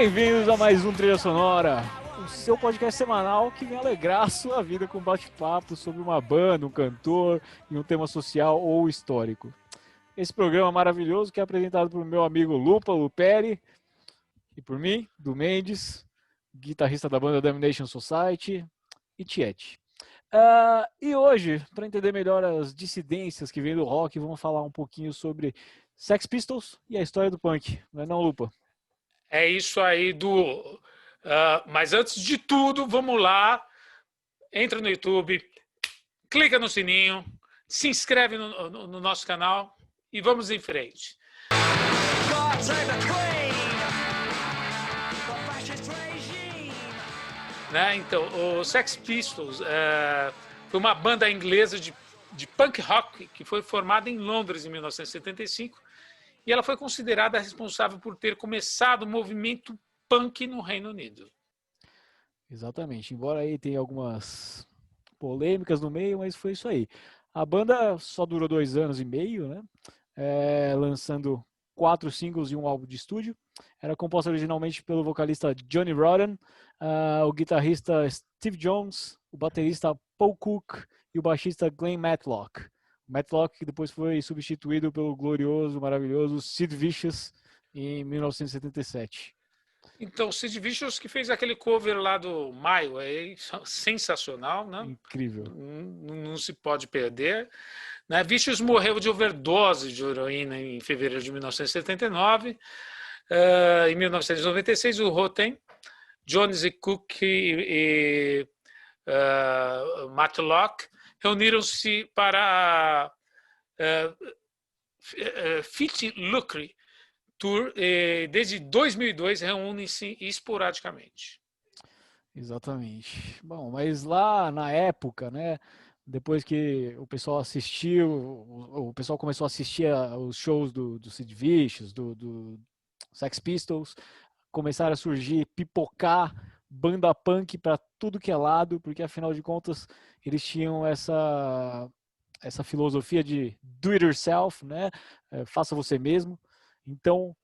Bem-vindos a mais um Trilha Sonora, o seu podcast semanal que vem alegrar a sua vida com bate-papo sobre uma banda, um cantor e um tema social ou histórico. Esse programa maravilhoso que é apresentado por meu amigo Lupa Luperi e por mim, do Mendes, guitarrista da banda Damnation Society e Tiete. E hoje, para entender melhor as dissidências que vêm do rock, vamos falar um pouquinho sobre Sex Pistols e a história do punk, não é não, Lupa? É isso aí, Du. Mas antes de tudo, vamos lá. Entra no YouTube, clica no sininho, se inscreve no nosso canal e vamos em frente. Né? Então, o Sex Pistols foi uma banda inglesa de punk rock que foi formada em Londres em 1975. E ela foi considerada responsável por ter começado o movimento punk no Reino Unido. Exatamente, embora aí tenha algumas polêmicas no meio, mas foi isso aí. A banda só durou 2 anos e meio, né? Lançando 4 singles e um álbum de estúdio. Era composta originalmente pelo vocalista Johnny Rotten, o guitarrista Steve Jones, o baterista Paul Cook e o baixista Glenn Matlock. Matlock que depois foi substituído pelo glorioso, maravilhoso Sid Vicious em 1977. Então, o Sid Vicious que fez aquele cover lá do Maio, é sensacional, né? Incrível. Não se pode perder. Né? Vicious morreu de overdose de heroína em fevereiro de 1979. Em 1996, o Rotten, Jones e Cook e Matlock reuniram-se para Fit Lucre Tour, desde 2002 reúnem-se esporadicamente. Exatamente. Bom, mas lá na época, né, depois que o pessoal assistiu, o pessoal começou a assistir os shows do Sid Vicious, do Sex Pistols, começaram a surgir, pipocar banda punk para tudo que é lado, porque afinal de contas eles tinham essa filosofia de do it yourself, né? Faça você mesmo. Então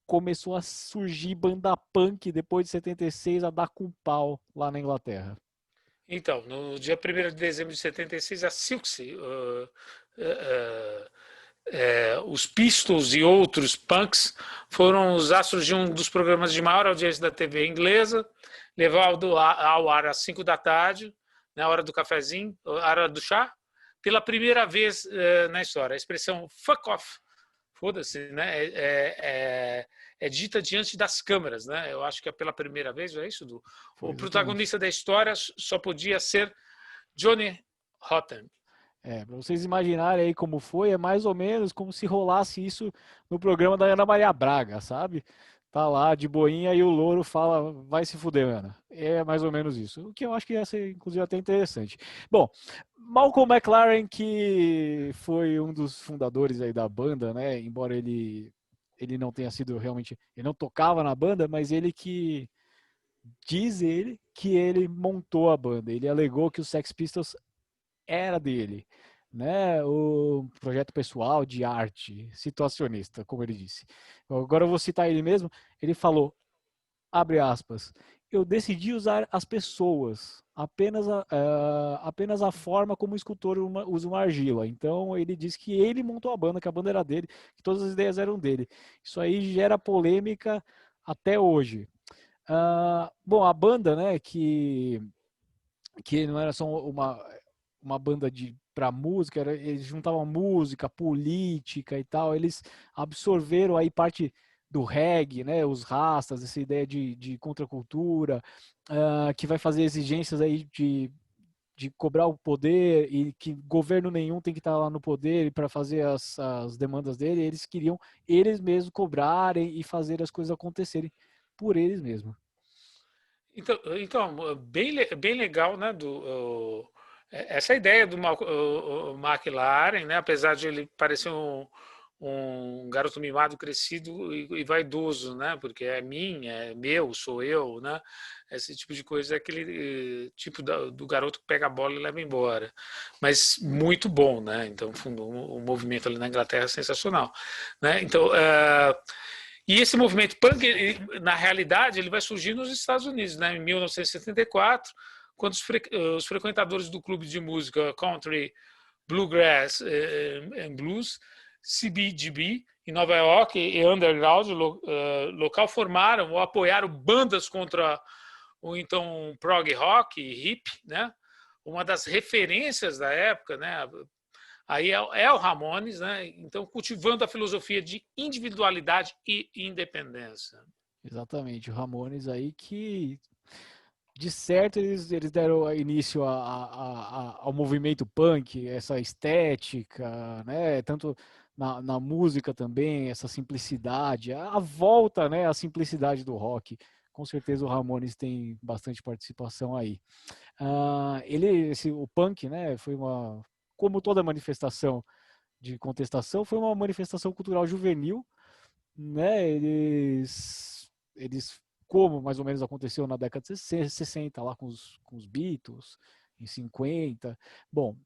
começou a surgir banda punk depois de 76 a dar com pau lá na Inglaterra. Então, no dia 1º de dezembro de 76, a Silksy, os Pistols e outros punks foram os astros de um dos programas de maior audiência da TV inglesa, levado ao ar às 5 da tarde, na hora do cafezinho, a hora do chá, pela primeira vez na história. A expressão fuck off, foda-se, né? É dita diante das câmeras, né? Eu acho que é pela primeira vez, é isso? O protagonista da história só podia ser Johnny Rotten. Para vocês imaginarem aí como foi, é mais ou menos como se rolasse isso no programa da Ana Maria Braga, sabe? Tá lá de boinha e o louro fala, vai se fuder, Ana. É mais ou menos isso. O que eu acho que ia ser, inclusive, até interessante. Bom, Malcolm McLaren, que foi um dos fundadores aí da banda, né? Embora ele não tenha sido realmente, ele não tocava na banda, mas diz ele que ele montou a banda. Ele alegou que o Sex Pistols era dele, né? O projeto pessoal de arte, situacionista, como ele disse. Agora eu vou citar ele mesmo. Ele falou, abre aspas, eu decidi usar as pessoas, apenas a forma como o escultor usa uma argila. Então ele disse que ele montou a banda, que a banda era dele, que todas as ideias eram dele. Isso aí gera polêmica até hoje. Bom, a banda, né, que não era só uma banda para música, eles juntavam música, política e tal, eles absorveram aí parte do reggae, né, os rastas, essa ideia de contracultura, que vai fazer exigências aí de cobrar o poder e que governo nenhum tem que estar lá no poder para fazer as demandas dele, eles queriam eles mesmos cobrarem e fazer as coisas acontecerem por eles mesmos. Então bem legal, né? Essa ideia do McLaren, né? Apesar de ele parecer um garoto mimado, crescido e vaidoso, né? Porque é mim, é meu, sou eu, né? Esse tipo de coisa é aquele tipo do garoto que pega a bola e leva embora. Mas muito bom, né? Então, o movimento ali na Inglaterra é sensacional, né? Então, E esse movimento punk, na realidade, ele vai surgir nos Estados Unidos, né? Em 1974, quando os frequentadores do clube de música Country, Bluegrass and Blues, CBGB, em Nova York, e underground local, formaram ou apoiaram bandas contra o então prog rock e hip, né? Uma das referências da época, né? Aí é o Ramones, né? Então cultivando a filosofia de individualidade e independência. Exatamente, o Ramones aí que, de certo, eles deram início ao movimento punk, essa estética, né? Tanto na música também, essa simplicidade, a volta, né? A simplicidade do rock. Com certeza o Ramones tem bastante participação aí. O punk, né? Foi uma, como toda manifestação de contestação, foi uma manifestação cultural juvenil, né? Eles como mais ou menos aconteceu na década de 60, lá com os Beatles, em 50. Bom,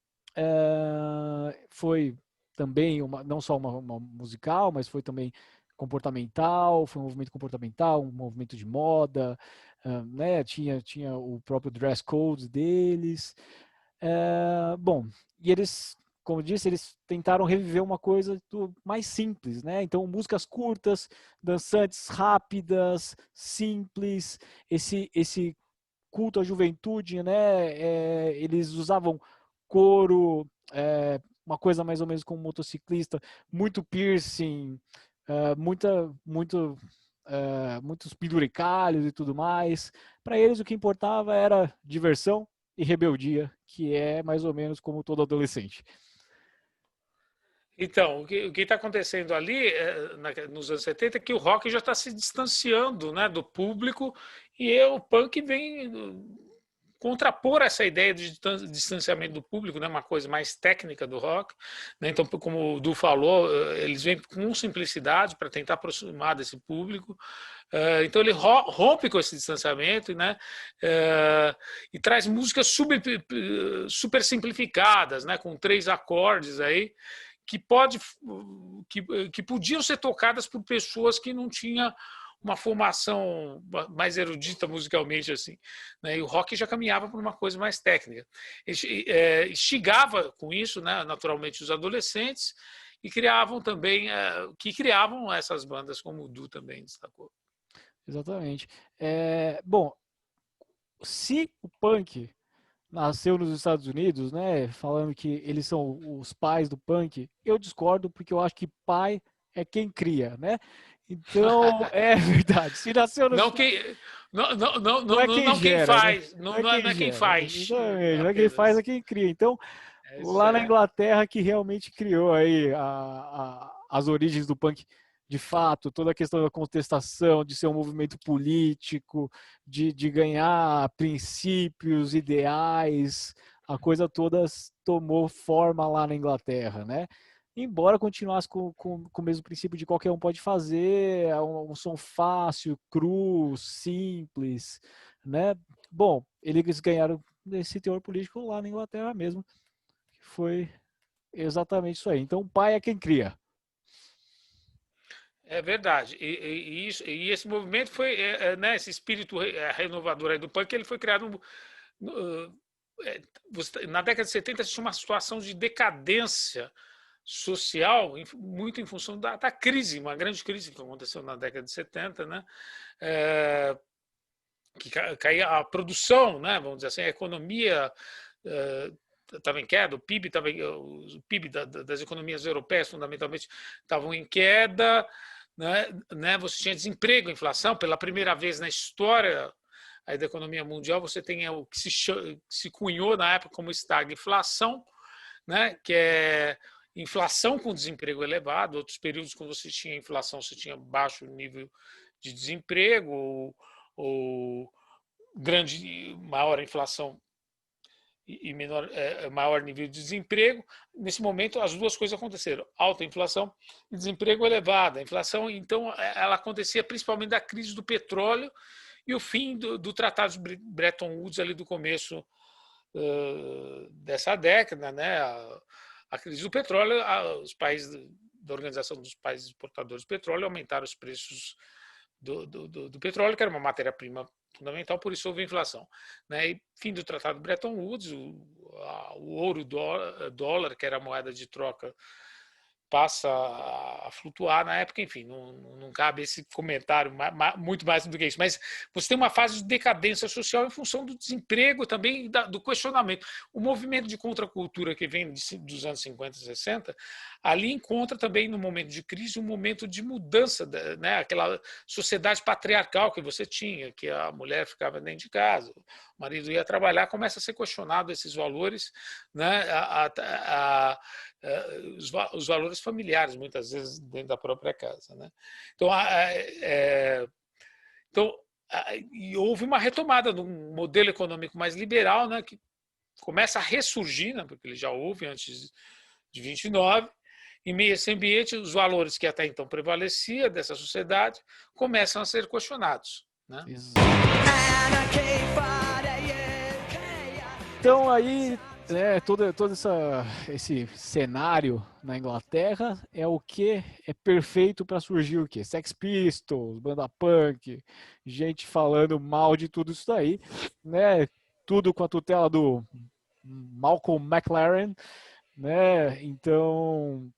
foi também não só uma musical, mas foi também comportamental, foi um movimento comportamental, um movimento de moda, né? Tinha o próprio dress code deles. Bom, e eles, como disse, eles tentaram reviver uma coisa mais simples, né? Então, músicas curtas, dançantes, rápidas, simples, esse culto à juventude, né? Eles usavam couro, uma coisa mais ou menos como motociclista, muito piercing, muitos penduricalhos e tudo mais. Para eles, o que importava era diversão e rebeldia, que é mais ou menos como todo adolescente. Então, o que está acontecendo ali nos anos 70 é que o rock já está se distanciando, né, do público, e o punk vem contrapor essa ideia de distanciamento do público, né, uma coisa mais técnica do rock, né? Então, como o Du falou, eles vêm com simplicidade para tentar aproximar desse público. Então ele rompe com esse distanciamento, né? E traz músicas super simplificadas, né? Com 3 acordes aí, que podiam ser tocadas por pessoas que não tinham uma formação mais erudita musicalmente, assim, né? E o rock já caminhava por uma coisa mais técnica. Instigava com isso, né, naturalmente, os adolescentes, e criavam essas bandas, como o Du também destacou. Exatamente. Bom, se o punk nasceu nos Estados Unidos, né, falando que eles são os pais do punk, eu discordo, porque eu acho que pai é quem cria, né? Então, é verdade. Se nasceu nos Não quem, não é quem não quem gera, né? faz, Não é quem não é quem gera, faz exatamente. Não é quem faz, é apenas. quem cria. Então, É isso lá na aí. Inglaterra que realmente criou aí as origens do punk, de fato, toda a questão da contestação, de ser um movimento político, de ganhar princípios, ideais, a coisa toda tomou forma lá na Inglaterra, né? Embora continuasse com o mesmo princípio de qualquer um pode fazer, é um som fácil, cru, simples, né? Bom, eles ganharam esse teor político lá na Inglaterra mesmo, que foi exatamente isso aí. Então, o pai é quem cria. É verdade. E esse movimento foi, né, esse espírito renovador aí do punk, ele foi criado na década de 70, tinha uma situação de decadência social, muito em função da crise, uma grande crise que aconteceu na década de 70, né? Que caía a produção, né? Vamos dizer assim, a economia estava em queda, o PIB das economias europeias, fundamentalmente, estavam em queda, né? Você tinha desemprego, inflação, pela primeira vez na história aí da economia mundial, você tem o que se cunhou na época como estagflação, né? Que é inflação com desemprego elevado. Outros períodos, quando você tinha inflação, você tinha baixo nível de desemprego, ou maior inflação e maior nível de desemprego. Nesse momento, as duas coisas aconteceram: alta inflação e desemprego elevado. A inflação, então, ela acontecia principalmente da crise do petróleo e o fim do Tratado de Bretton Woods, ali do começo dessa década, né? A crise do petróleo, os países da Organização dos Países Exportadores de Petróleo aumentaram os preços do petróleo, que era uma matéria-prima fundamental, por isso houve inflação. Né? E fim do Tratado de Bretton Woods, o ouro dólar, que era a moeda de troca, passa a flutuar na época, enfim, não cabe esse comentário muito mais do que isso, mas você tem uma fase de decadência social em função do desemprego também, do questionamento. O movimento de contracultura que vem dos anos 50 e 60, ali encontra também, no momento de crise, um momento de mudança, né? Aquela sociedade patriarcal que você tinha, que a mulher ficava dentro de casa, o marido ia trabalhar, começa a ser questionado esses valores, né? Os valores familiares, muitas vezes, dentro da própria casa. Né? Então, e houve uma retomada de um modelo econômico mais liberal, né, que começa a ressurgir, né, porque ele já houve antes de 29, em meio a esse ambiente, os valores que até então prevaleciam dessa sociedade começam a ser questionados. Né? Então aí, todo esse cenário na Inglaterra é o que é perfeito para surgir o quê? Sex Pistols, banda punk, gente falando mal de tudo isso daí, né? Tudo com a tutela do Malcolm McLaren, né? Então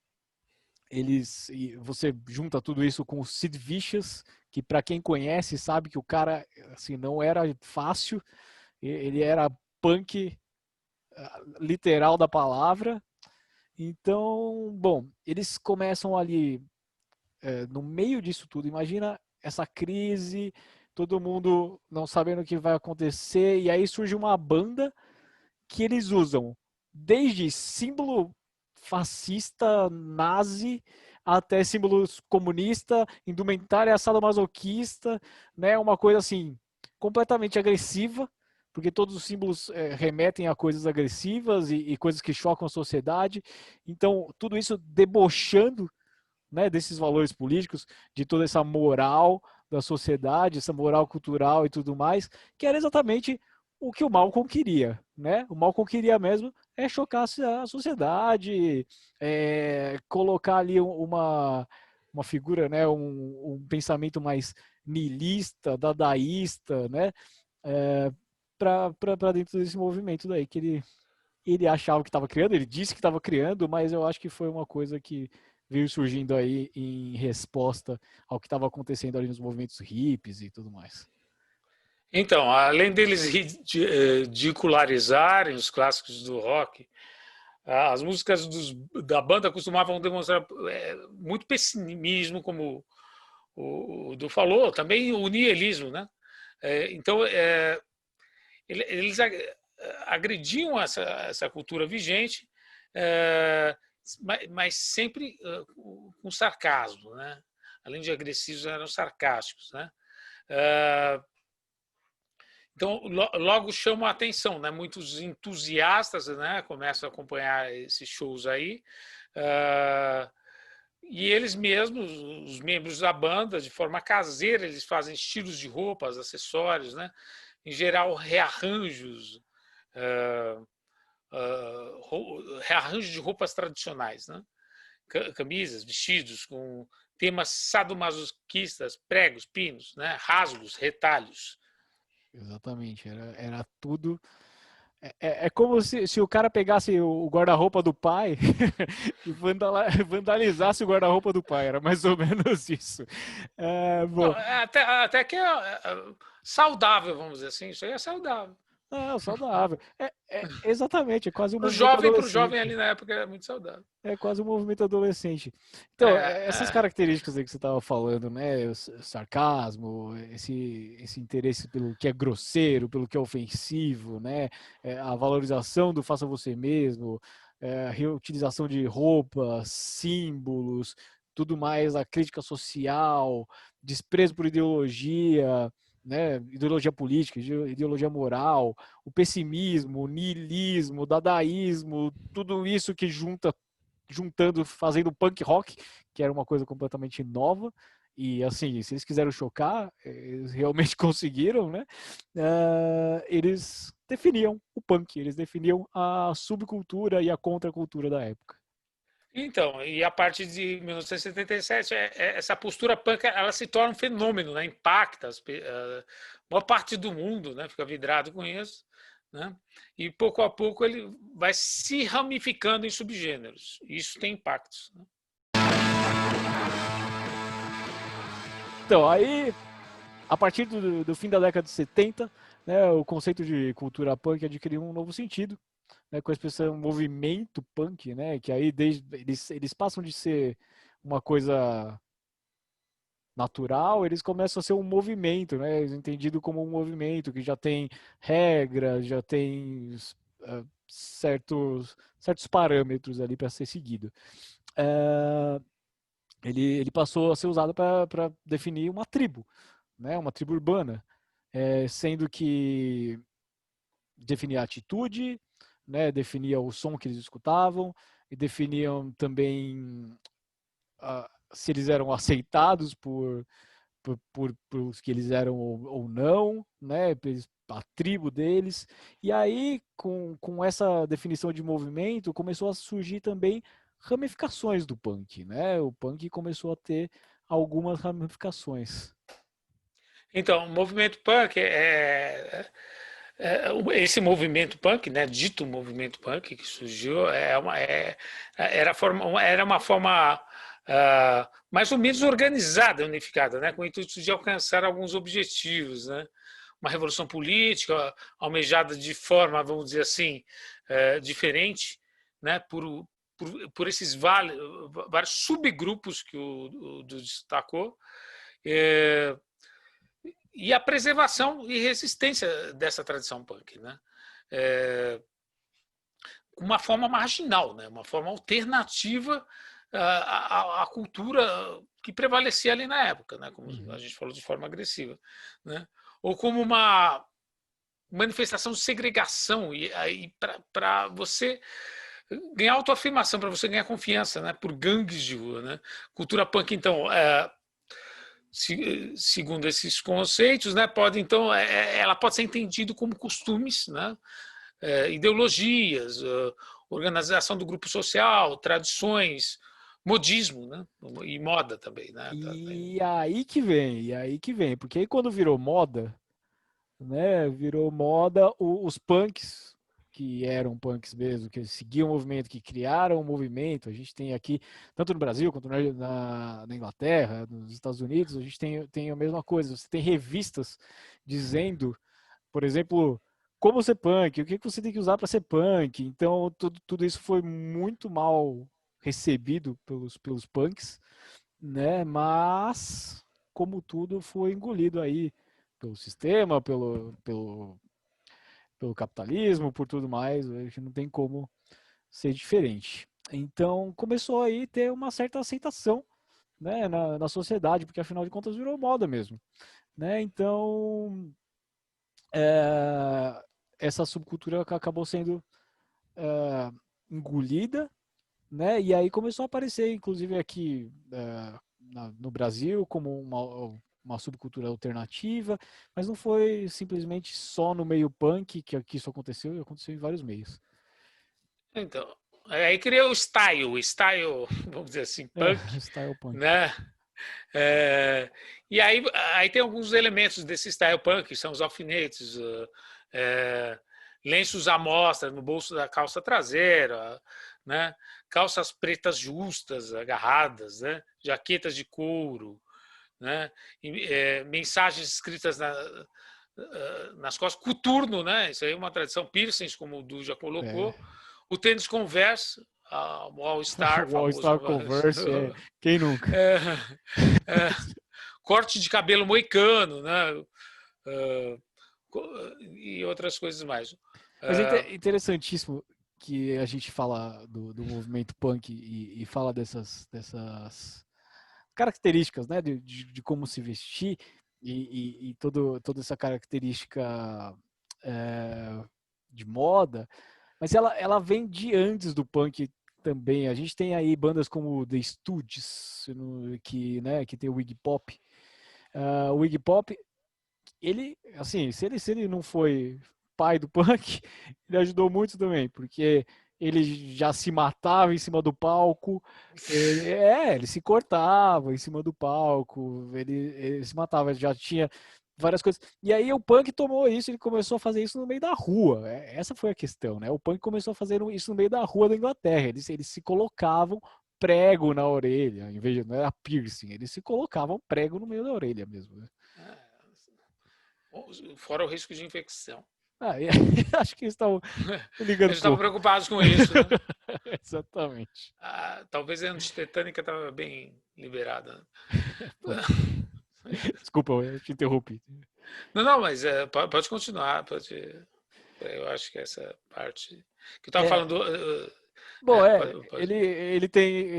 você junta tudo isso com o Sid Vicious, que para quem conhece sabe que o cara assim não era fácil, ele era punk literal da palavra. Então, bom, eles começam ali no meio disso tudo. Imagina essa crise, todo mundo não sabendo o que vai acontecer, e aí surge uma banda que eles usam desde símbolo fascista, nazi, até símbolos comunista, indumentária sadomasoquista, né? Uma coisa assim completamente agressiva, porque todos os símbolos remetem a coisas agressivas e coisas que chocam a sociedade. Então, tudo isso debochando, né, desses valores políticos, de toda essa moral da sociedade, essa moral cultural e tudo mais, que era exatamente o que o Malcolm queria, né? O Malcolm queria mesmo chocar a sociedade, colocar ali uma figura, né, um pensamento mais niilista, dadaísta, né? Para dentro desse movimento daí que ele achava que estava criando, ele disse que estava criando, mas eu acho que foi uma coisa que veio surgindo aí em resposta ao que estava acontecendo ali nos movimentos hippies e tudo mais. Então, além deles ridicularizarem os clássicos do rock, as músicas da banda costumavam demonstrar muito pessimismo, como o Du falou, também o niilismo, né? Então, eles agrediam essa cultura vigente, mas sempre com sarcasmo, né? Além de agressivos, eram sarcásticos, né? Então, logo chama a atenção, né? Muitos entusiastas, né, começam a acompanhar esses shows aí, e eles mesmos, os membros da banda, de forma caseira, eles fazem estilos de roupas, acessórios, né? Em geral, rearranjos de roupas tradicionais, né? Camisas, vestidos com temas sadomasoquistas, pregos, pinos, né? Rasgos, retalhos. Exatamente, era tudo. É como se o cara pegasse o guarda-roupa do pai e vandalizasse o guarda-roupa do pai, era mais ou menos isso. Bom. Até que é saudável, vamos dizer assim, isso aí é saudável. Não, saudável. Exatamente, é quase um Para o movimento adolescente. jovem ali na época é muito saudável. É quase um movimento adolescente. Então, essas características aí que você estava falando, né? O sarcasmo, esse interesse pelo que é grosseiro, pelo que é ofensivo, né? A valorização do faça você mesmo, a reutilização de roupas, símbolos, tudo mais, a crítica social, desprezo por ideologia, né, ideologia política, ideologia moral, o pessimismo, o niilismo, o dadaísmo, tudo isso que juntando, fazendo punk rock, que era uma coisa completamente nova. E assim, se eles quiseram chocar, eles realmente conseguiram, né? Eles definiam o punk, eles definiam a subcultura e a contracultura da época. Então, e a partir de 1977, essa postura punk ela se torna um fenômeno, né? Impacta boa parte do mundo, né? Fica vidrado com isso, né? E pouco a pouco ele vai se ramificando em subgêneros. Isso tem impactos, né? Então, aí, a partir do fim da década de 70, né, o conceito de cultura punk adquiriu um novo sentido, né, com a expressão movimento punk, né, que aí eles passam de ser uma coisa natural, eles começam a ser um movimento, né, entendido como um movimento que já tem regras, já tem certos parâmetros ali para ser seguido. Ele passou a ser usado para definir uma tribo, né, uma tribo urbana, sendo que definia a atitude, né, definia o som que eles escutavam e definiam também se eles eram aceitados por os que eles eram ou não, né, a tribo deles. E aí, com essa definição de movimento, começou a surgir também ramificações do punk, né? O punk começou a ter algumas ramificações. Então, o movimento punk esse movimento punk, né, dito movimento punk que surgiu, era uma forma mais ou menos organizada, unificada, né, com o intuito de alcançar alguns objetivos, né, uma revolução política almejada de forma, vamos dizer assim, diferente, né, por esses vários subgrupos que o destacou. E a preservação e resistência dessa tradição punk, né? Uma forma marginal, né? Uma forma alternativa à cultura que prevalecia ali na época, né? Como a gente falou, de forma agressiva, né? Ou como uma manifestação de segregação e aí para você ganhar autoafirmação, para você ganhar confiança, né? Por gangues de rua, né? Cultura punk, então, segundo esses conceitos, né, ela pode ser entendida como costumes, né, ideologias, organização do grupo social, tradições, modismo, né, e moda também, né. E aí que vem, porque aí quando virou moda, né, virou moda os punks, que eram punks mesmo, que seguiam o movimento, que criaram o movimento. A gente tem aqui, tanto no Brasil quanto na Inglaterra, nos Estados Unidos, a gente tem a mesma coisa. Você tem revistas dizendo, por exemplo, como ser punk, o que você tem que usar para ser punk. Então, tudo isso foi muito mal recebido pelos punks, né? Mas, como tudo, foi engolido aí pelo sistema, pelo capitalismo, por tudo mais. A gente não tem como ser diferente. Então, começou aí a ter uma certa aceitação, né, na sociedade, porque afinal de contas virou moda mesmo, né? Então, é, essa subcultura acabou sendo engolida, né? E aí começou a aparecer, inclusive aqui no Brasil, como uma subcultura alternativa, mas não foi simplesmente só no meio punk que isso aconteceu em vários meios. Então, aí criou o style, vamos dizer assim, punk, Style punk. né? E aí tem alguns elementos desse style punk, que são os alfinetes, é, lenços à mostra no bolso da calça traseira, né? Calças pretas justas, agarradas, né? Jaquetas de couro, né? Mensagens escritas nas costas, coturno, né? Isso aí é uma tradição, piercings, como o Du já colocou, o tênis Converse, o All Star, O All famoso. Star Converse, quem nunca? É, é, corte de cabelo moicano, né? E outras coisas mais. Mas é interessantíssimo que a gente fala do movimento punk e fala dessas características, né, de como se vestir e toda essa característica de moda, mas ela vem de antes do punk também. A gente tem aí bandas como The Stooges, que tem o Iggy Pop. O Iggy Pop, ele, assim, se ele não foi pai do punk, ele ajudou muito também, porque ele já se matava em cima do palco, ele se cortava em cima do palco, ele se matava, já tinha várias coisas. E aí o punk tomou isso, ele começou a fazer isso no meio da rua. Essa foi a questão, né? O punk começou a fazer isso no meio da rua da Inglaterra. Eles se colocavam prego na orelha, em vez de não era piercing, eles se colocavam prego no meio da orelha mesmo. Né? Fora o risco de infecção. Acho que eles estavam ligando Eles estavam pouco. preocupados com isso, né? Exatamente. Talvez a antitetânica estava bem liberada. Desculpa, eu te interrompi. Não, mas pode continuar. Eu acho que essa parte que eu estava É, falando. bom, Pode. ele tem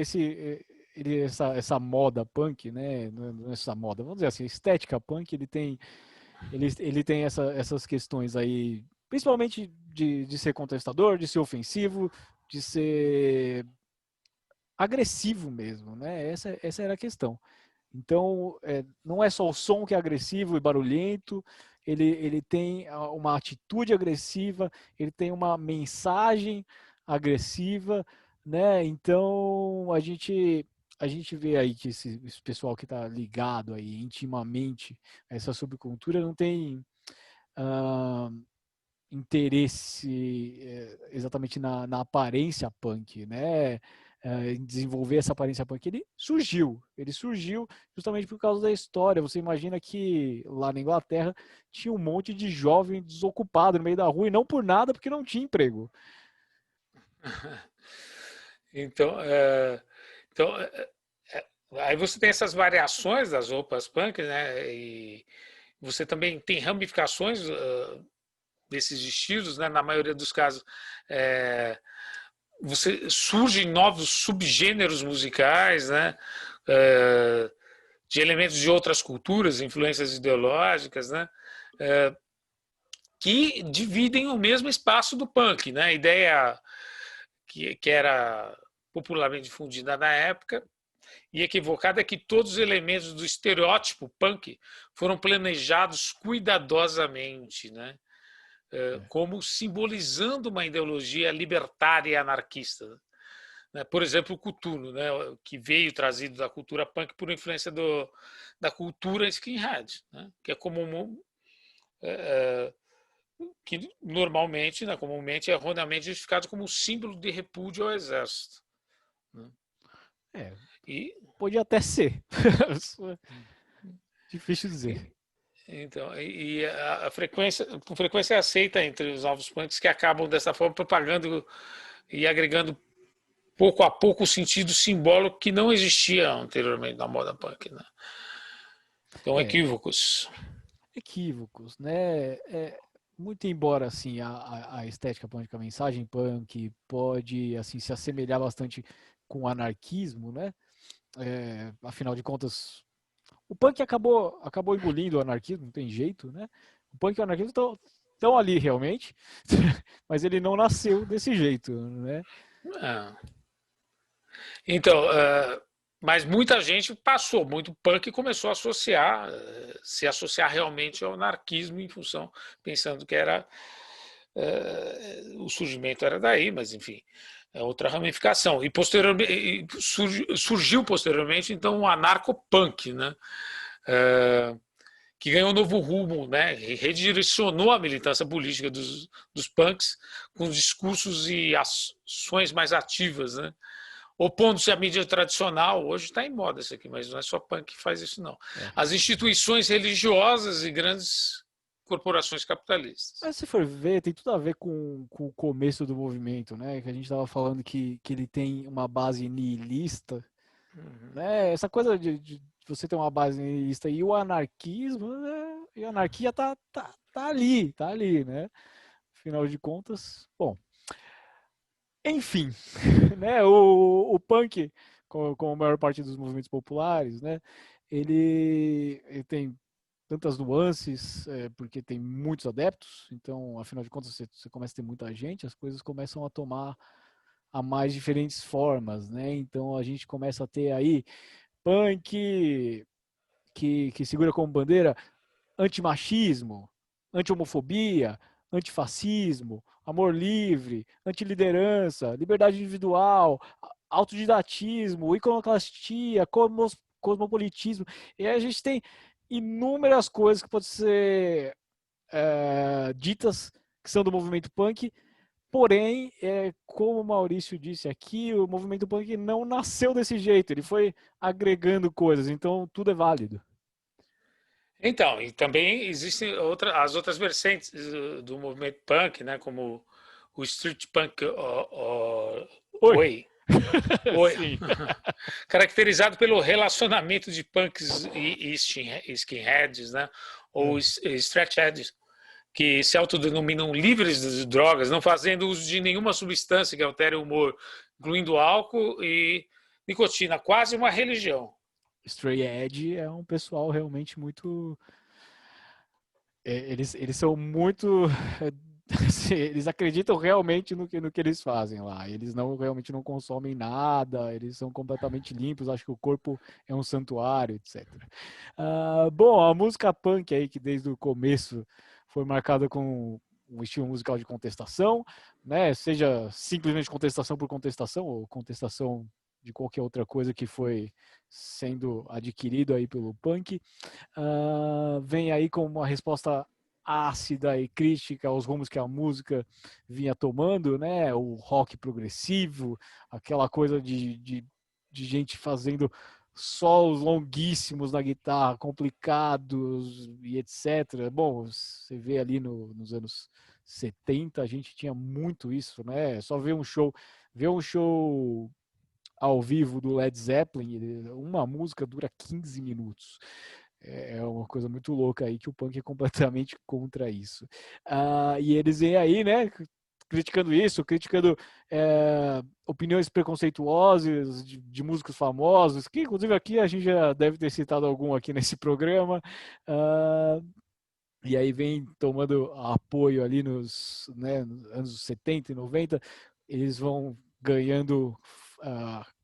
essa moda punk, né? Não é essa moda, vamos dizer assim, estética punk, ele tem essas questões aí, principalmente de ser contestador, de ser ofensivo, de ser agressivo mesmo, né? Essa era a questão. Então, não é só o som que é agressivo e barulhento, ele tem uma atitude agressiva, ele tem uma mensagem agressiva, né? Então, a gente vê aí que esse pessoal que está ligado aí intimamente a essa subcultura não tem ah, interesse exatamente na aparência punk, né? Em desenvolver essa aparência punk. Ele surgiu justamente por causa da história. Você imagina que lá na Inglaterra tinha um monte de jovem desocupado no meio da rua e não por nada, porque não tinha emprego. Então, então aí você tem essas variações das roupas punk, né? E você também tem ramificações desses estilos, né? Na maioria dos casos, você surgem novos subgêneros musicais, né? De elementos de outras culturas, influências ideológicas, né? Que dividem o mesmo espaço do punk, né? A ideia que era popularmente difundida na época e equivocada é que todos os elementos do estereótipo punk foram planejados cuidadosamente, né? Como simbolizando uma ideologia libertária e anarquista. Né? Por exemplo, o Cthulhu, né? Que veio trazido da cultura punk por influência da cultura skinhead, né? Que é comum, que normalmente, né, comumente, é erroneamente justificado como símbolo de repúdio ao exército. Né? É, E, podia até ser. Difícil dizer. então, a frequência, com frequência é aceita entre os novos punks que acabam dessa forma propagando e agregando pouco a pouco o sentido simbólico que não existia anteriormente na moda punk. Né? Então, É, equívocos. equívocos, né? Muito embora assim a estética punk, a mensagem punk pode assim se assemelhar bastante com o anarquismo, né? Afinal de contas, o punk acabou engolindo o anarquismo, não tem jeito, né? O punk e o anarquismo estão ali realmente, mas ele não nasceu desse jeito, né? É. Então, mas muita gente passou, muito punk começou a associar, se associar realmente ao anarquismo em função, pensando que era o surgimento era daí, mas enfim, é outra ramificação. E posteriormente surgiu posteriormente então o anarcopunk, né? Que ganhou um novo rumo, né? Redirecionou a militância política dos punks com discursos e ações mais ativas, né? Opondo-se à mídia tradicional. Hoje está em moda isso aqui, mas não é só punk que faz isso, não. É. As instituições religiosas e grandes corporações capitalistas. Mas se for ver, tem tudo a ver com o começo do movimento, né? Que a gente estava falando que ele tem uma base niilista, né? Essa coisa de você ter uma base niilista e o anarquismo, né? E a anarquia tá ali, né? Afinal de contas, bom, enfim, né? O punk, com a maior parte dos movimentos populares, né? Ele tem tantas nuances, porque tem muitos adeptos, então, afinal de contas, você começa a ter muita gente, as coisas começam a tomar a mais diferentes formas, né? Então a gente começa a ter aí punk que segura como bandeira antimachismo, anti-homofobia, antifascismo, amor livre, antiliderança, liberdade individual, autodidatismo, iconoclastia, cosmopolitismo. E aí a gente tem inúmeras coisas que podem ser ditas que são do movimento punk. Porém, como o Maurício disse aqui, o movimento punk não nasceu desse jeito, ele foi agregando coisas, então tudo é válido. Então, e também existem as outras vertentes do movimento punk, né, como o street punk Oi. way, Oi. Sim. Caracterizado pelo relacionamento de punks e skinheads, né, ou stretchheads, que se autodenominam livres de drogas, não fazendo uso de nenhuma substância que altere o humor, incluindo álcool e nicotina, quase uma religião. Stray Edge é um pessoal realmente muito... Eles são muito... Eles acreditam realmente no que eles fazem lá. Eles realmente não consomem nada, eles são completamente limpos, acho que o corpo é um santuário, etc. Bom, a música punk aí, que desde o começo foi marcada com um estilo musical de contestação, né? Seja simplesmente contestação por contestação, ou contestação de qualquer outra coisa que foi sendo adquirido aí pelo punk. Vem aí com uma resposta ácida e crítica aos rumos que a música vinha tomando, né? O rock progressivo, aquela coisa de gente fazendo solos longuíssimos na guitarra, complicados e etc. Bom, você vê ali nos anos 70, a gente tinha muito isso, né? Só ver um show ao vivo do Led Zeppelin, uma música dura 15 minutos. É uma coisa muito louca aí que o punk é completamente contra isso. E eles vêm aí, né, criticando isso, criticando opiniões preconceituosas de músicos famosos, que inclusive aqui a gente já deve ter citado algum aqui nesse programa. E aí vem tomando apoio ali nos anos 70 e 90, eles vão ganhando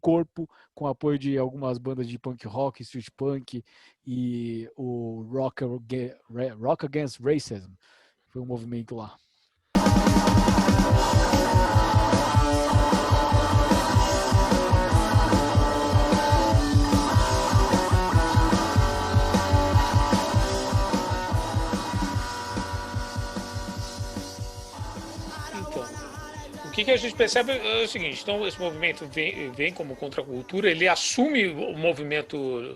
corpo com apoio de algumas bandas de punk rock, street punk e o Rock Against Racism. Foi um movimento lá. O que a gente percebe é o seguinte: então esse movimento vem como contracultura, ele assume o movimento,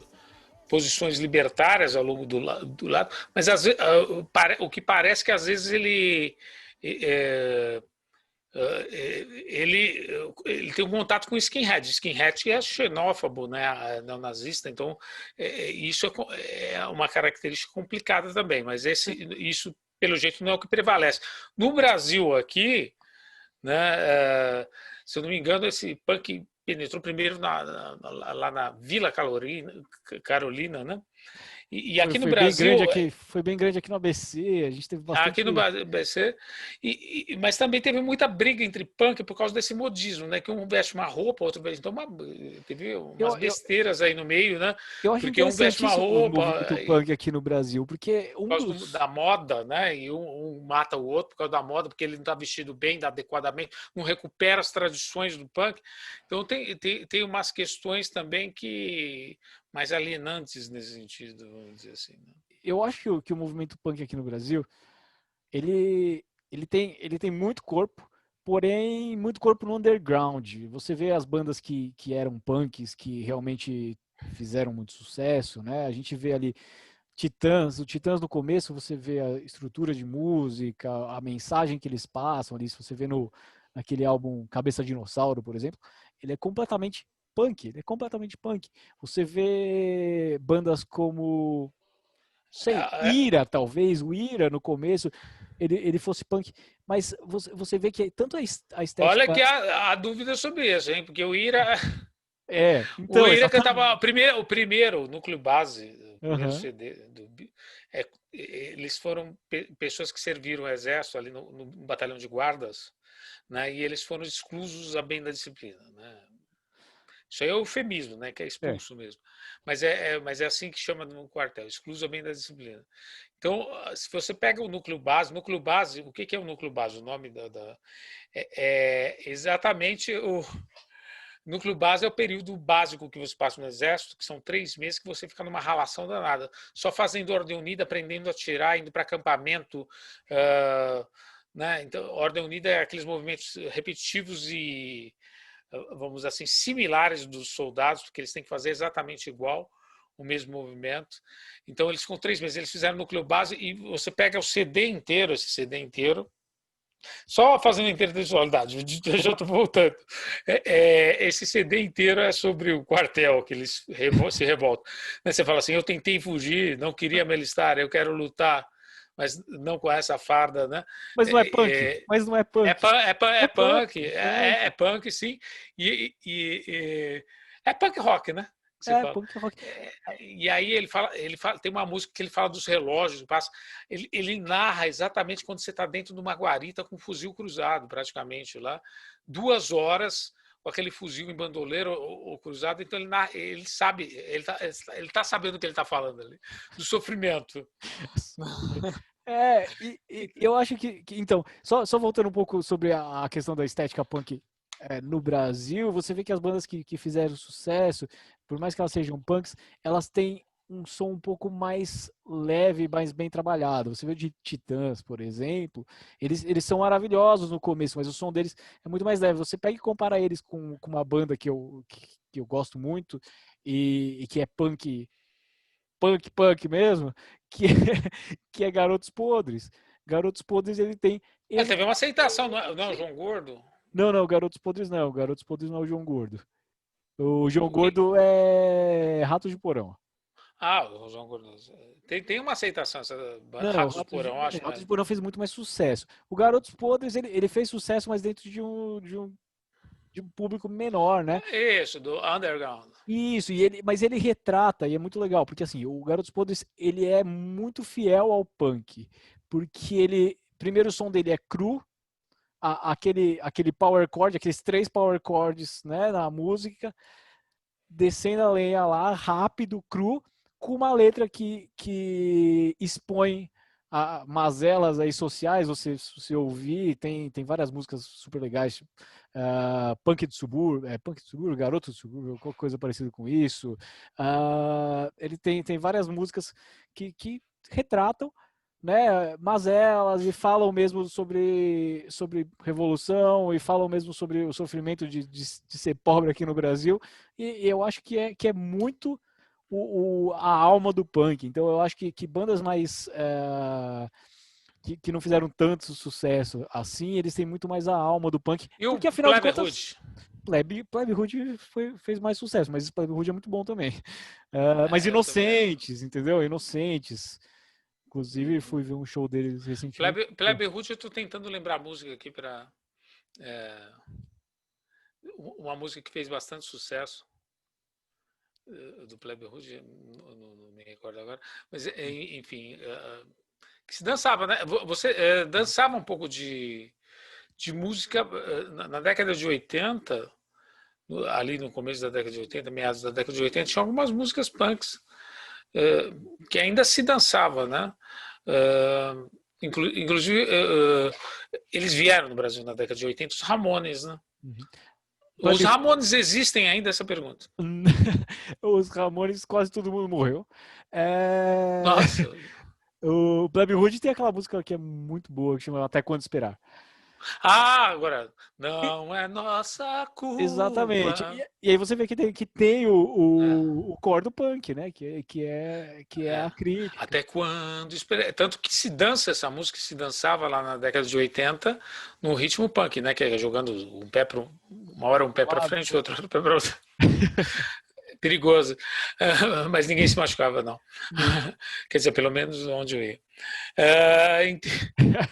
posições libertárias ao longo do lado, mas às vezes, o que parece que às vezes ele tem um contato com skinhead. Skinhead é xenófobo, né, neonazista, então isso é uma característica complicada também, mas isso, pelo jeito, não é o que prevalece. No Brasil aqui, né, se eu não me engano, esse punk penetrou primeiro lá na Vila Carolina, né? E aqui no Brasil... Foi bem grande aqui no ABC, a gente teve bastante... Aqui no ABC, mas também teve muita briga entre punk por causa desse modismo, né? Que um veste uma roupa, outro veste... Então teve umas besteiras aí no meio, né? Eu acho porque um veste uma roupa... o movimento punk aqui no Brasil, porque por causa da moda, né? E um mata o outro por causa da moda, porque ele não está vestido bem, adequadamente, não recupera as tradições do punk. Então tem umas questões também que mais alienantes nesse sentido, vamos dizer assim, né? Eu acho que o movimento punk aqui no Brasil, ele tem muito corpo, porém muito corpo no underground. Você vê as bandas que eram punks, que realmente fizeram muito sucesso, né? A gente vê ali Titãs, o Titãs no começo você vê a estrutura de música, a mensagem que eles passam ali, se você vê naquele álbum Cabeça Dinossauro, por exemplo, ele é completamente punk, Você vê bandas como Ira, talvez, o Ira no começo, ele fosse punk, mas você vê que tanto a estética... Olha que há dúvida sobre isso, hein? Porque o Ira... então, o Ira cantava o primeiro núcleo base, o primeiro CD. Eles foram pessoas que serviram o exército ali no batalhão de guardas, né? E eles foram exclusos a bem da disciplina, né? Isso aí é eufemismo, né? Que é É. expulso mesmo. Mas é assim que chama no quartel, exclusa bem da disciplina. Então, se você pega o núcleo base, o que é o núcleo base? O nome é exatamente o núcleo base é o período básico que você passa no exército, que são 3 meses que você fica numa ralação danada, só fazendo ordem unida, aprendendo a atirar, indo para acampamento, né? Então, ordem unida é aqueles movimentos repetitivos e, vamos dizer assim, similares dos soldados, porque eles têm que fazer exatamente igual o mesmo movimento. Então, eles com 3 meses, eles fizeram núcleo base e você pega o CD inteiro, esse CD inteiro, só fazendo intertextualidade, já estou voltando. Esse CD inteiro é sobre o quartel, que eles se revoltam. Você fala assim, eu tentei fugir, não queria me alistar, eu quero lutar, mas não com essa farda, né? Mas não é punk. Mas não é punk. É punk, É punk. punk, sim. É punk rock, né? Que você É fala. punk rock. E aí ele fala, tem uma música que ele fala dos relógios, ele narra exatamente quando você está dentro de uma guarita com um fuzil cruzado, praticamente lá, 2 horas com aquele fuzil em bandoleiro ou cruzado, então ele sabe, ele tá sabendo o que ele está falando ali, do sofrimento. E eu acho que então, só voltando um pouco sobre a questão da estética punk no Brasil, você vê que as bandas que fizeram sucesso, por mais que elas sejam punks, elas têm um som um pouco mais leve, mais bem trabalhado. Você vê de Titãs, por exemplo, eles são maravilhosos no começo, mas o som deles é muito mais leve. Você pega e compara eles com uma banda que eu gosto muito e que é punk mesmo, que que é Garotos Podres. Garotos Podres, ele tem Ele teve uma aceitação, não é o João Gordo? Não, Garotos Podres não. Garotos Podres não é o João Gordo. O João O que... Gordo é Ratos de Porão. o João Gordo. Tem uma aceitação, essa Não, Ratos do Porão, acho, Ratos mas... de Porão fez muito mais sucesso. O Garotos Podres, ele fez sucesso, mas dentro de um público menor, né? Isso, do Underground. Isso, mas ele retrata, e é muito legal, porque assim, o Garotos Podres, ele é muito fiel ao punk, porque primeiro o som dele é cru, aquele power chord, aqueles 3 power chords, né, na música, descendo a lenha lá, rápido, cru, com uma letra que expõe mazelas aí sociais. Você ouvir, tem várias músicas super legais, Punk de Subúrbio, Garoto de Subúrbio, qualquer coisa parecida com isso. Ele tem várias músicas que retratam, né, mazelas e falam mesmo sobre revolução e falam mesmo sobre o sofrimento de ser pobre aqui no Brasil, e eu acho que é muito a alma do punk. Então eu acho que bandas mais que não fizeram tanto sucesso assim, eles têm muito mais a alma do punk, E o porque afinal de Plebe contas Hood? Plebe Hood fez mais sucesso, mas Plebe Hood é muito bom também. Mas Eu também... Inocentes, entendeu? Inocentes. Inclusive, fui ver um show deles recentemente. Plebe Hood, eu estou tentando lembrar a música aqui para... uma música que fez bastante sucesso do Plebe Hood, não me recordo agora, mas enfim, que se dançava, né? Você dançava um pouco de música na década de 80, ali no começo da década de 80, meados da década de 80, tinha algumas músicas punks que ainda se dançava, né? Inclusive, eles vieram no Brasil na década de 80, os Ramones, né? Uhum. Os Ramones existem ainda? Essa pergunta. Os Ramones, quase todo mundo morreu. Nossa. O Plebe Hood tem aquela música que é muito boa, que chama Até Quando Esperar. Agora, não é nossa culpa. Exatamente. E aí você vê que tem o core do punk, né? Que é a crítica. Até quando? Tanto que se dança essa música, se dançava lá na década de 80 no ritmo punk, né? Que é jogando um pé para uma hora um pé para frente, outro pé para outro. Perigoso. Mas ninguém se machucava, não. Quer dizer, pelo menos onde eu ia.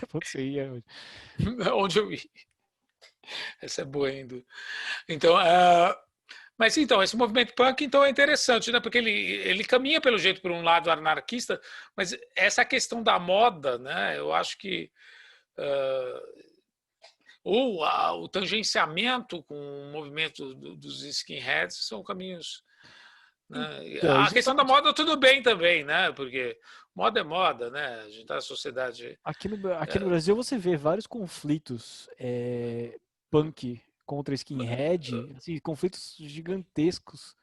Putz, ia. Onde eu ia. Essa é boa ainda. Então, mas então, esse movimento punk então é interessante, né? Porque ele caminha pelo jeito por um lado anarquista, mas essa questão da moda, né? Eu acho que ou o tangenciamento com o movimento dos skinheads são caminhos, né? Então, A questão da justamente moda tudo bem também, né? Porque moda é moda, né? A gente tá na sociedade. aqui no Brasil você vê vários conflitos punk contra skinhead, assim, conflitos gigantescos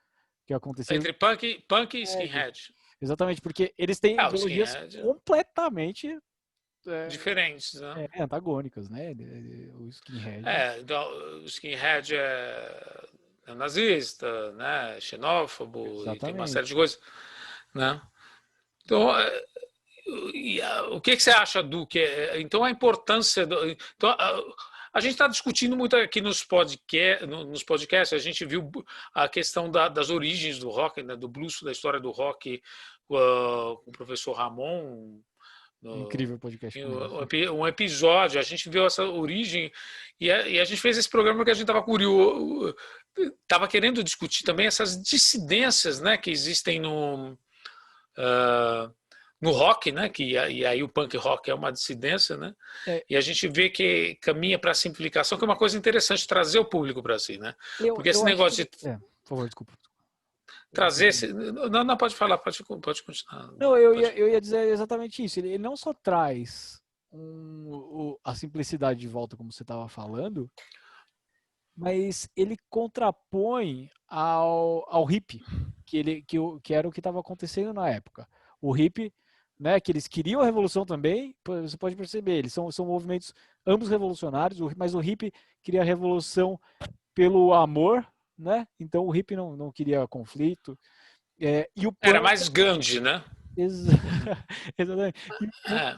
que aconteceram. Entre punk e skinhead. Exatamente, porque eles têm O ideologias skinhead completamente diferentes, né? antagônicas, né? O skinhead. Então, o skinhead é nazista, né? Xenófobo e tem uma série Exatamente. de coisas, né? Então, o que você acha do que? Então, a importância então, a gente está discutindo muito aqui nos podcasts, a gente viu a questão das origens do rock, né, do blues, da história do rock com o professor Ramon, Incrível podcast com ele. um episódio, a gente viu essa origem e a gente fez esse programa porque a gente estava curioso, estava querendo discutir também essas dissidências, né, que existem no rock, né, e aí o punk rock é uma dissidência, né, É, e a gente vê que caminha para a simplificação, que é uma coisa interessante trazer o público para si, né, porque esse eu acho negócio que. de Por favor, desculpa. trazer não, pode falar, pode continuar. Não, eu ia dizer exatamente isso. Ele não só traz a simplicidade de volta, como você estava falando, mas ele contrapõe ao hippie, que era o que estava acontecendo na época. O hippie, né, que eles queriam a revolução também, você pode perceber, eles são movimentos ambos revolucionários, mas o hippie queria a revolução pelo amor, né? Então o hippie não queria conflito. E o Era punk. mais Gandhi, né? Exatamente. E É.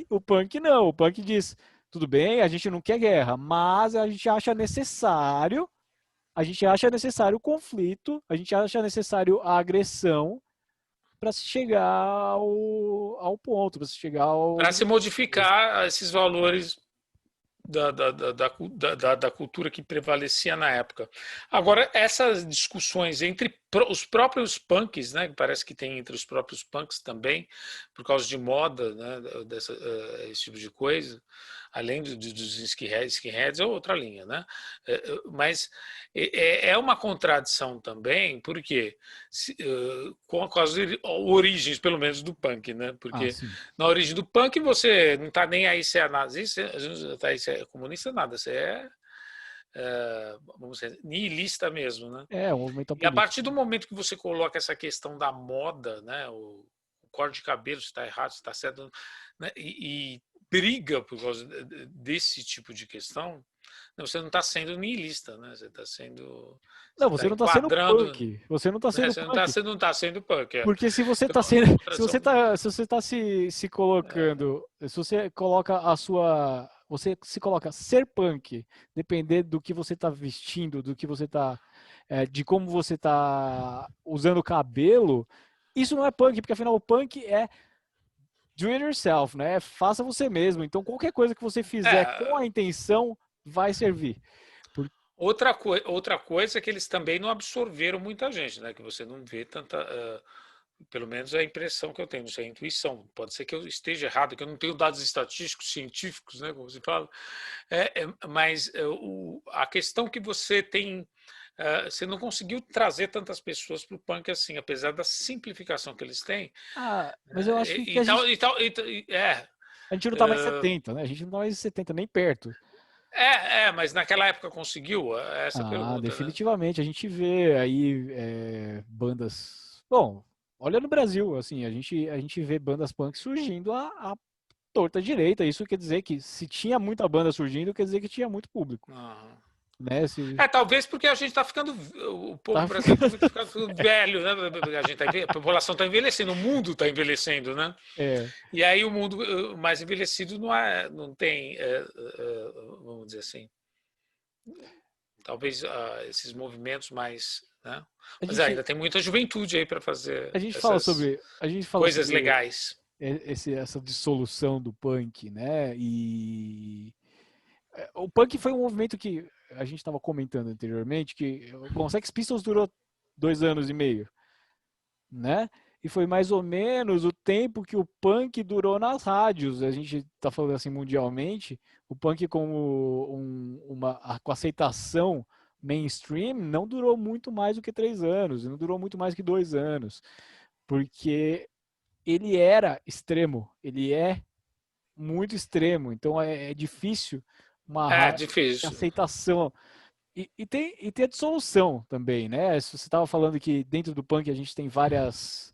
o punk não. O punk diz: tudo bem, a gente não quer guerra, mas a gente acha necessário o conflito, a gente acha necessário a agressão para se chegar ao ponto, para se chegar ao Para se objetivo. modificar esses valores da cultura que prevalecia na época. Agora, essas discussões entre os próprios punks, né, que parece que tem entre os próprios punks também, por causa de moda, né, esse tipo de coisa, além dos skinheads é outra linha, né? Mas é uma contradição também, porque com as origens, pelo menos, do punk, né? Ah, Porque sim. na origem do punk você não está nem aí se é nazista, tá aí se é comunista, nada, você vamos dizer, nihilista mesmo, né? O movimento E a partir político. do momento que você coloca essa questão da moda, né, o corte de cabelo, se está errado, se está certo, né, e briga por causa desse tipo de questão, você não está sendo nihilista, né? Você está sendo, Não, você você está não está sendo enquadrando, punk. Você não está né? sendo Você punk. não tá sendo punk, Porque se você Então, está sendo, contradição. se você tá se colocando, se você coloca você se coloca ser punk, depender do que você está vestindo, do que você está, de como você está usando o cabelo, isso não é punk, porque afinal o punk é do it yourself, né? Faça você mesmo. Então qualquer coisa que você fizer com É, a intenção vai servir. outra coisa é que eles também não absorveram muita gente, né? Que você não vê tanta. Pelo menos é a impressão que eu tenho, isso é a intuição. Pode ser que eu esteja errado, que eu não tenho dados estatísticos, científicos, né? Como se fala. Mas a questão que você tem. Você não conseguiu trazer tantas pessoas para o punk assim, apesar da simplificação que eles têm. Mas eu acho que a gente não tá mais 70, né? A gente não tá mais 70 nem perto. mas naquela época conseguiu essa pergunta, né? Definitivamente. A gente vê aí bandas. Bom, olha no Brasil, assim, a gente vê bandas punk surgindo a torta direita. Isso quer dizer que se tinha muita banda surgindo, quer dizer que tinha muito público. Uhum. Né? Talvez porque a gente está ficando, o povo Tá brasileiro ficando... está ficando velho, né? A população está envelhecendo, o mundo está envelhecendo, né? É. E aí o mundo mais envelhecido não tem, vamos dizer assim, talvez esses movimentos mais, né? A Mas gente, ainda tem muita juventude aí para fazer a gente fala coisas sobre legais. essa dissolução do punk, né? E o punk foi um movimento que a gente estava comentando anteriormente, que o Sex Pistols durou 2 anos e meio, né? e foi mais ou menos o tempo que o punk durou nas rádios. A gente está falando assim mundialmente, o punk como com aceitação mainstream não durou muito mais do que 3 anos, não durou muito mais que 2 anos, porque ele era extremo, ele é muito extremo, então é difícil uma É rádio de difícil. aceitação. E tem a dissolução também, né? Se você estava falando que dentro do punk a gente tem várias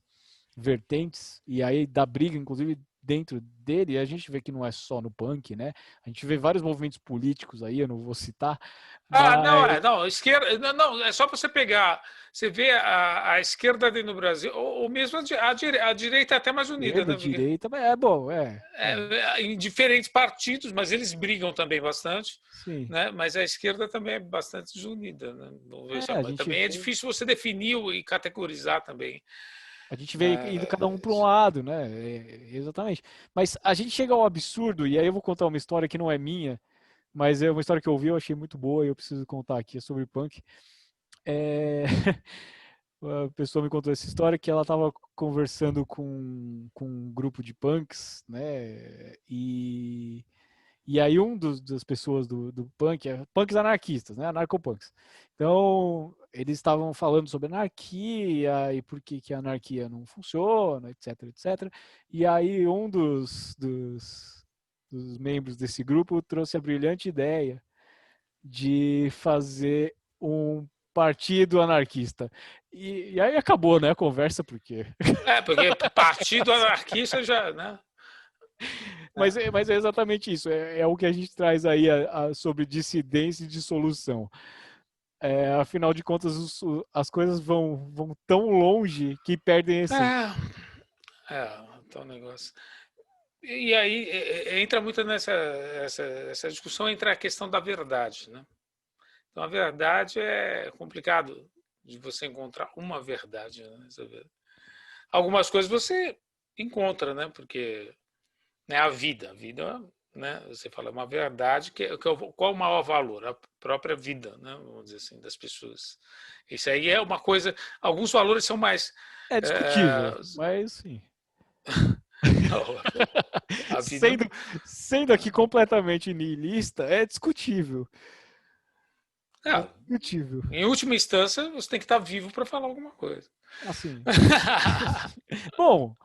vertentes, e aí dá briga, inclusive, dentro dele, a gente vê que não é só no punk, né? A gente vê vários movimentos políticos aí, eu não vou citar, Ah, não, mas não, esquerda, não, é só para você pegar, você vê a esquerda ali no Brasil, ou mesmo a direita é até mais unida, esquerda, né? Porque direita, mas é bom, em diferentes partidos, mas eles brigam também bastante, sim. né? Mas a esquerda também é bastante desunida, né? A gente Também é vê difícil você definir e categorizar também. A gente vê indo cada um Né? para um lado, né? Exatamente. Mas a gente chega ao absurdo, e aí eu vou contar uma história que não é minha, mas é uma história que eu ouvi, eu achei muito boa e eu preciso contar aqui, é sobre punk. É... A pessoa me contou essa história que ela estava conversando com um grupo de punks, né? E aí das pessoas do punk, punks anarquistas, né? Anarcopunks. Então, eles estavam falando sobre anarquia e por que a anarquia não funciona, etc, etc. E aí dos membros desse grupo trouxe a brilhante ideia de fazer um partido anarquista. E aí acabou, né, a conversa, porque Porque partido anarquista já, né? mas é exatamente isso. É o que a gente traz aí sobre dissidência e dissolução. Afinal de contas, as coisas vão tão longe que perdem a essência. Então negócio. E aí entra muito essa discussão entre a questão da verdade, né? Então a verdade é complicado de você encontrar uma verdade, né? Algumas coisas você encontra, né? Porque né, a vida, né? Você fala uma verdade qual o maior valor? A própria vida, né? Vamos dizer assim, das pessoas. Isso aí é uma coisa. Alguns valores são mais É discutível, é, mas sim. a vida. Sendo aqui completamente niilista, é discutível. É É, discutível. em última instância, você tem que estar vivo para falar alguma coisa. Assim. Bom,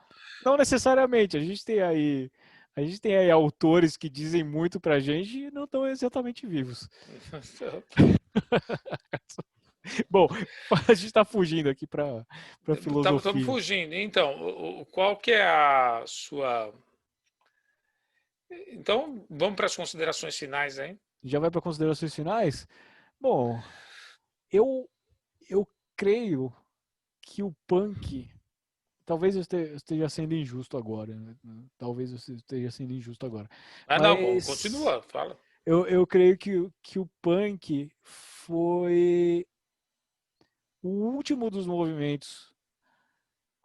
não necessariamente. A gente tem aí autores que dizem muito pra gente e não estão exatamente vivos. Bom, a gente está fugindo aqui para Estamos filosofia. fugindo. Então, qual que é a sua. Então, vamos para as considerações finais aí. Já vai para considerações finais? Bom, eu eu creio que o punk, talvez eu esteja sendo injusto agora, né? Talvez eu esteja sendo injusto agora, Ah, não, mas continua, fala. eu creio que o punk foi o último dos movimentos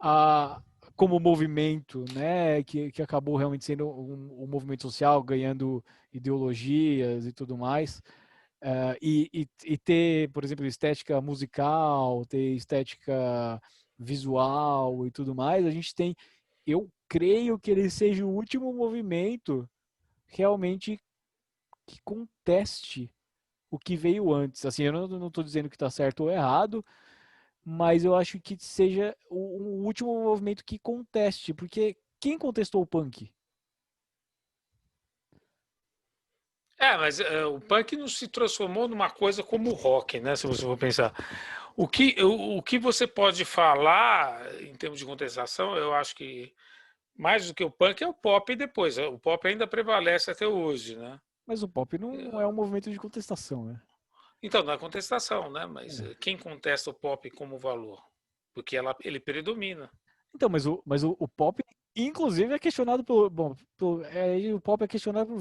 a, como movimento, né, que acabou realmente sendo um movimento social, ganhando ideologias e tudo mais, e ter, por exemplo, estética musical, ter estética visual e tudo mais, a gente tem, eu creio que ele seja o último movimento realmente que conteste o que veio antes. Assim, eu não estou dizendo que está certo ou errado, mas eu acho que seja o último movimento que conteste, porque quem contestou o punk? Mas o punk não se transformou numa coisa como o rock, né? Se você for pensar. O que você pode falar em termos de contestação, eu acho que mais do que o punk é o pop depois. O pop ainda prevalece até hoje, né? Mas o pop não é um movimento de contestação, né? Então, não é contestação, né? Mas É. quem contesta o pop como valor? Porque ele predomina. Então, o pop, inclusive, é questionado o pop é questionado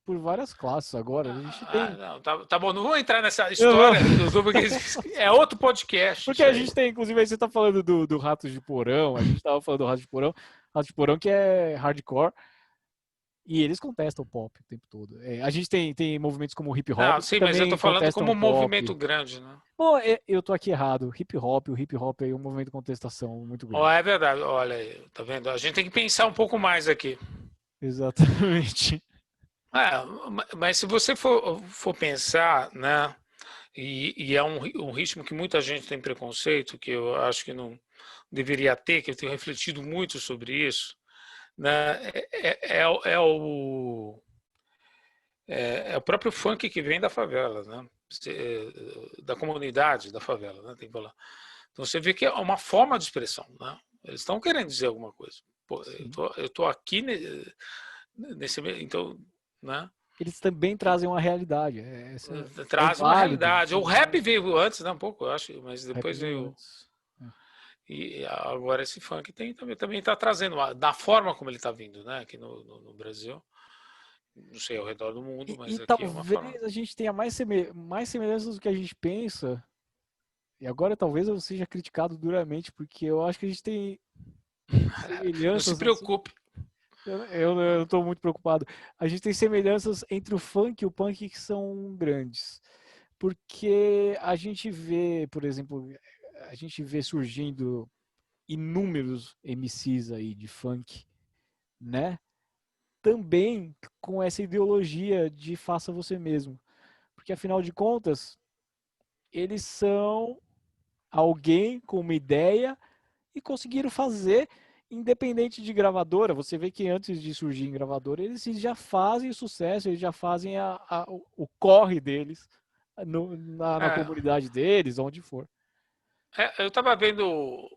por várias classes agora. A gente tem. Não, tá bom, não vou entrar nessa Aham. história, porque é outro podcast Porque isso a aí. gente tem, inclusive, aí você tá falando do Ratos de Porão, a gente tava falando do Ratos de Porão que é hardcore. E eles contestam o pop o tempo todo. A gente tem movimentos como o hip hop. Não, sim, mas eu tô falando como um pop. movimento grande, né? Bom, eu tô aqui errado. O hip hop é um movimento de contestação muito grande. É verdade, olha aí, tá vendo? A gente tem que pensar um pouco mais aqui. Exatamente. Mas se você for pensar, né? E é um ritmo que muita gente tem preconceito, que eu acho que não deveria ter, que eu tenho refletido muito sobre isso, né? É o próprio funk que vem da favela, né? Da comunidade da favela, né? Tem que falar. Então você vê que é uma forma de expressão, né? Eles estão querendo dizer alguma coisa. Pô, eu tô aqui nesse, então, né? Eles também trazem uma realidade. Traz uma realidade. O rap veio antes, né? Um pouco, eu acho, mas depois veio. E agora esse funk também está trazendo, da forma como ele está vindo, né? Aqui no Brasil. Não sei ao redor do mundo, mas aqui é uma forma. Talvez a gente tenha mais semelhanças do que a gente pensa. E agora talvez eu seja criticado duramente, porque eu acho que a gente tem semelhanças. Não se preocupe. Eu não estou muito preocupado. A gente tem semelhanças entre o funk e o punk que são grandes. Porque a gente vê, por exemplo, surgindo inúmeros MCs aí de funk, né? Também com essa ideologia de faça você mesmo. Porque afinal de contas, eles são alguém com uma ideia e conseguiram fazer independente de gravadora. Você vê que antes de surgir em gravadora, eles já fazem o sucesso, eles já fazem o corre deles na comunidade deles, onde for. Eu estava vendo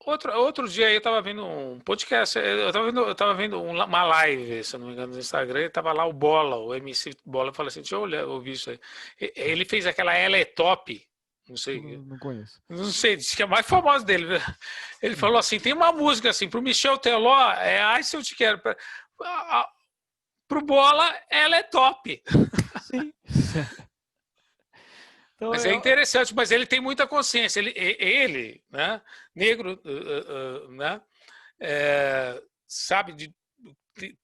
outro dia aí, eu estava vendo um podcast, eu tava vendo uma live, se eu não me engano, no Instagram, e tava lá o Bola, o MC Bola, falou assim, deixa eu ouvir isso aí. Ele fez aquela Ela é Top, não sei. Não conheço. Não sei, diz que é a mais famosa dele. Ele falou assim, tem uma música assim, pro Michel Teló, Ai Se Eu Te Quero. Pro Bola, ela é top. Sim. Então, mas é interessante, mas ele tem muita consciência. Ele né, negro, né, sabe,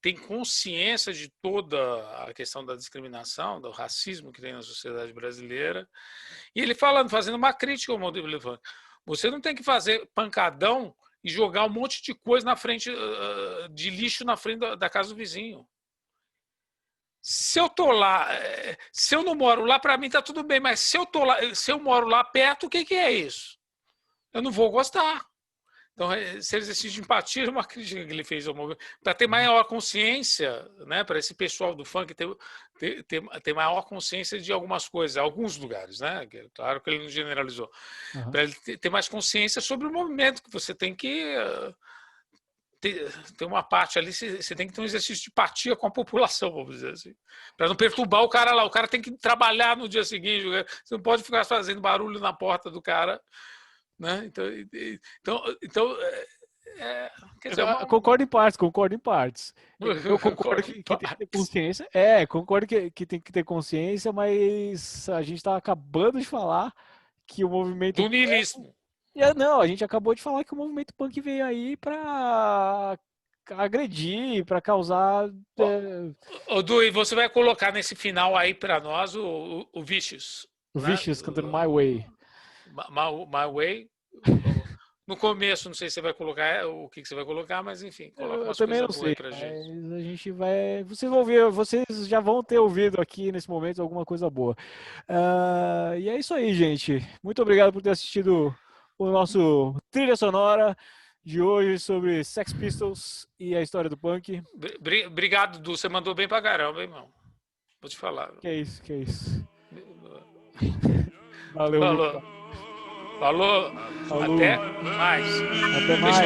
tem consciência de toda a questão da discriminação, do racismo que tem na sociedade brasileira. E ele fazendo uma crítica ao modelo elefante. Você não tem que fazer pancadão e jogar um monte de coisa na frente, de lixo na frente da casa do vizinho. Se eu tô lá, se eu não moro lá, para mim tá tudo bem, mas se eu moro lá perto, o que é isso? Eu não vou gostar. Então, esse exercício de empatia é uma crítica que ele fez ao movimento, para ter maior consciência, né, para esse pessoal do funk ter maior consciência de algumas coisas, alguns lugares, né? Claro que ele não generalizou. Para ele ter mais consciência sobre o movimento, que você tem que ter uma parte ali, você tem que ter um exercício de empatia com a população, vamos dizer assim, para não perturbar o cara lá. O cara tem que trabalhar no dia seguinte, você não pode ficar fazendo barulho na porta do cara. Né? Então quer dizer, concordo em partes. Eu concordo que tem que ter consciência. Concordo que tem que ter consciência, mas a gente está acabando de falar que o movimento do niilismo. Não, a gente acabou de falar que o movimento punk veio aí para agredir, para causar. Du, e você vai colocar nesse final aí para nós o Vicious. O Vicious cantando My Way. My Way. No começo, não sei se você vai colocar o que você vai colocar, mas enfim, coloca umas coisas boas pra gente. Mas a gente vai. Vocês já vão ter ouvido aqui nesse momento alguma coisa boa. E é isso aí, gente. Muito obrigado por ter assistido o nosso trilha sonora de hoje sobre Sex Pistols e a história do punk. Obrigado, Du. Você mandou bem pra caramba, hein, irmão? Vou te falar. Que é isso. Valeu. Falou. Até mais. Até mais.